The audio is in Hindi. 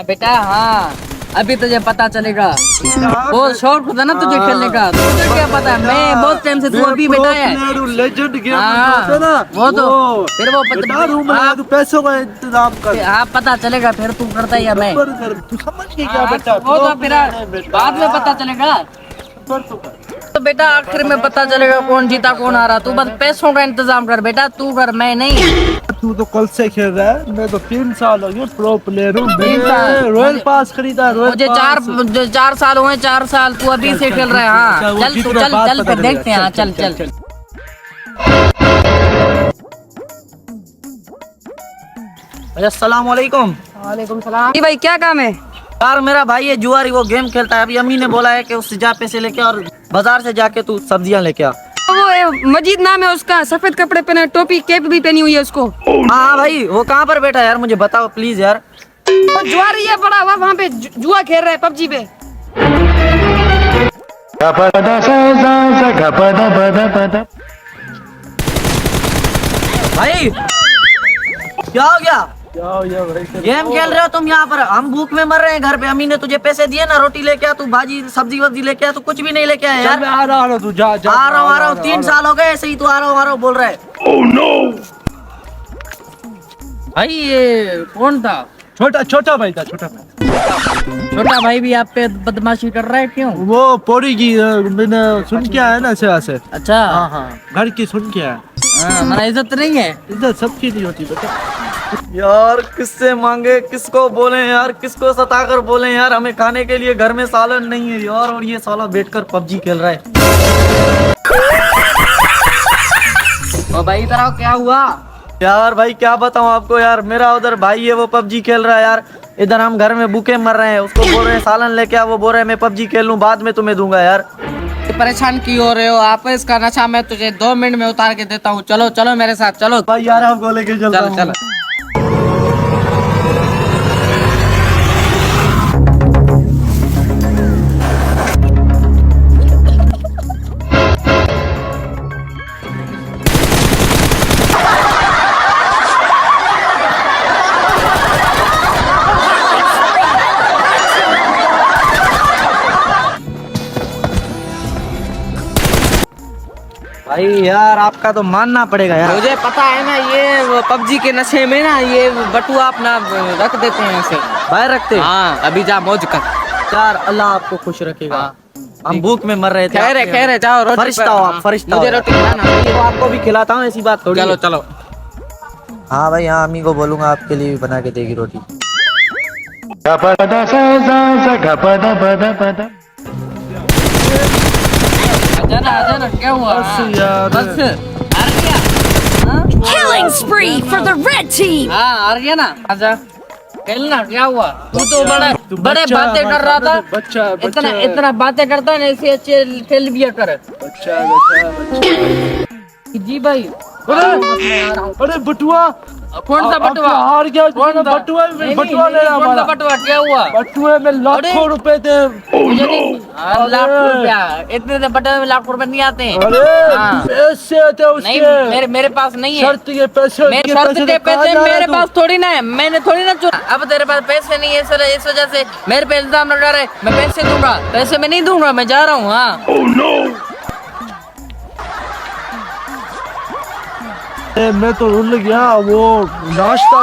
हाँ बेटा हाँ, अभी तुझे पता चलेगा। बहुत शौक होता ना तुझे खेलने का, तुझे क्या पता है, मैं बहुत टाइम से तू अभी बेटा है। लेजेंड गेम हाँ, ना वो तो फिर वो तू पैसों का इंतजाम कर। हाँ पता चलेगा, फिर तू करता ही है मैं। तू समझ के क्या बेटा, वो तो फिर बाद में पता चलेगा। तो बेटा आखिर में पता चलेगा कौन जीता कौन हारा। तू बस पैसों का इंतजाम कर बेटा, तू कर, मैं नहीं। तू तो कल से खेल रहा है, मैं तो 3 साल हो गए प्रो प्लेयर हूँ। 3 साल रॉयल पास खरीदा, मुझे 4 साल हुए, 4 साल तू अभी से खेल रहा है। हाँ चल तू चल फिर देखते हैं। हाँ चल चल। अस्सलाम वालेकुम। वालेकुम सलाम। भाई क्या काम है? यार मेरा भाई ये जुआरी वो गेम खेलता है, अभी अम्मी ने बोला है कि उससे जा पैसे लेके और बाजार से जाके तू सब्जियां लेके आ। वो मजीद नाम है उसका, सफेद कपड़े पहने, टोपी कैप भी पहनी हुई है उसको। हाँ भाई वो कहाँ पर बैठा है यार, मुझे बताओ प्लीज यार। वो जुआरी है बड़ा हुआ, वहाँ पे जुआ खेल रहा है पबजी पे। भाई क्या हो गया? गेम खेल रहे हो तुम यहाँ पर, हम भूख में मर रहे हैं घर पे। अम्मी ने तुझे पैसे दिए ना, रोटी लेके आ, तू भाजी सब्जी वब्जी लेके आ, तू कुछ भी नहीं लेके आया यार। आ रहा हूँ, तू जा आ रहा हूँ 3 साल हो गए ऐसे ही तू आ रहा हूँ बोल रहा है। ओह नो भाई ये कौन था? छोटा भाई था, छोटा भाई भी आप पे बदमाशी कर रहा है क्यों? वो पौड़ी की मैंने सुन के आया ना से। अच्छा हाँ घर की सुन के आया। हाँ मेरा इज्जत नहीं है, इज्जत सबकी नहीं होती बेटा। यार किससे मांगे, किसको बोले यार, किसको सता कर बोले यार, हमें खाने के लिए घर में सालन नहीं है यार, और ये साला बैठकर पबजी खेल रहा है। ओ भाई इधर आओ, क्या हुआ? यार भाई क्या बताऊं आपको यार, मेरा उधर भाई है वो पबजी खेल रहा है यार, इधर हम घर में भूखे मर रहे हैं, उसको बोल रहे हैं सालन लेके आ, वो बोल रहे हैं मैं पबजी खेल लूं बाद में तुम्हें दूंगा यार। परेशान क्यों हो रहे हो आप? इसका नशा मैं तुझे 2 मिनट में उतार के देता हूँ। चलो चलो मेरे साथ चलो। भाई यार आपको लेके चलता हूं। चलो भाई यार आपका तो मानना पड़ेगा यार। मुझे पता है ना, ये पबजी के नशे में ना ये बटुआ अपना रख देते हैं ऐसे बाहर रखते। हाँ अभी जा मौज कर यार अल्लाह आपको खुश रखेगा। हम भूख में मर रहे थे। खैर है जाओ, रोटी फरिश्ता हो आप, फरिश्ता मुझे हो। रोटी खिलाना। तो आपको भी खिलाता हूँ, ऐसी बात थोड़ी है। चलो चलो। हाँ भाई हाँ, अम्मी को बोलूंगा आपके लिए भी बना के देगी रोटी। आजा क्या हुआ? बस हार गया? हाँ? Killing spree for the red team! हाँ हार गया ना, आजा खेलना। क्या हुआ? तू तो बड़े बातें कर रहा था, इतना बातें करता है ना, ऐसे अच्छे खेल भी कर। जी भाई अरे बटुआ, कौन सा बटुआ? हार गया। कौन सा बटुआ ले रहा कौन सा बटुआ? क्या हुआ? बटुए में लाखों रुपए थे। मुझे नहीं। लाख रुपया? इतने से बटुए में लाख रुपए नहीं आते हैं। हाँ। पैसे थे उसके। नहीं मेरे पास नहीं है। शर्त के पैसे, मेरे शर्त के पैसे मेरे पास थोड़ी ना है, मैंने थोड़ी ना चुरा। अब तेरे पास पैसे नहीं है इस वजह से मेरे पे इल्जाम लगा रहे। मैं पैसे दूंगा, पैसे मैं नहीं दूंगा, मैं जा रहा हूँ। हाँ मैं तो भूल गया वो नाश्ता